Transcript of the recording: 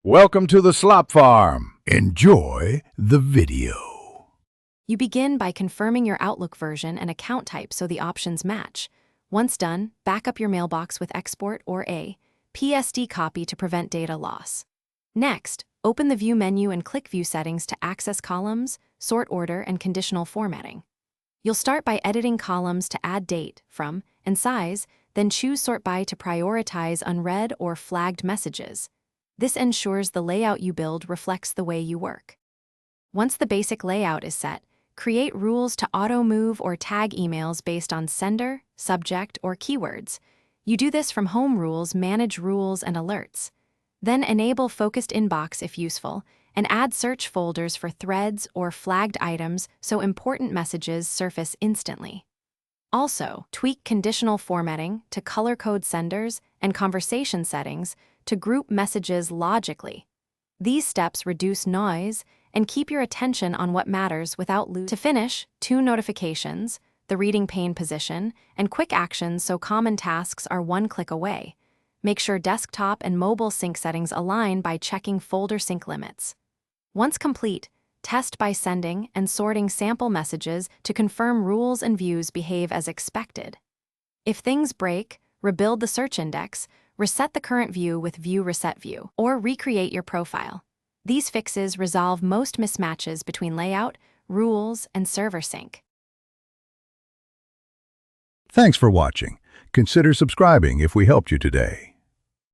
Welcome to the Slop Farm. Enjoy the video. You begin by confirming your Outlook version and account type so the options match. Once done, back up your mailbox with export or a PSD copy to prevent data loss. Next, open the View menu and click View Settings to access columns, sort order, and conditional formatting. You'll start by editing columns to add date, from, and size, then choose Sort By to prioritize unread or flagged messages. This ensures the layout you build reflects the way you work. Once the basic layout is set, create rules to auto-move or tag emails based on sender, subject, or keywords. You do this from Home Rules, Manage Rules, and Alerts. Then enable Focused Inbox if useful, and add search folders for threads or flagged items so important messages surface instantly. Also, tweak conditional formatting to color code senders and conversation settings to group messages logically. These steps reduce noise and keep your attention on what matters without losing. To finish, tune notifications, the reading pane position, and quick actions so common tasks are one click away. Make sure desktop and mobile sync settings align by checking folder sync limits. Once complete, test by sending and sorting sample messages to confirm rules and views behave as expected. If things break, rebuild the search index, reset the current view with View Reset View, or recreate your profile. These fixes resolve most mismatches between layout, rules, and server sync. Thanks for watching. Consider subscribing if we helped you today.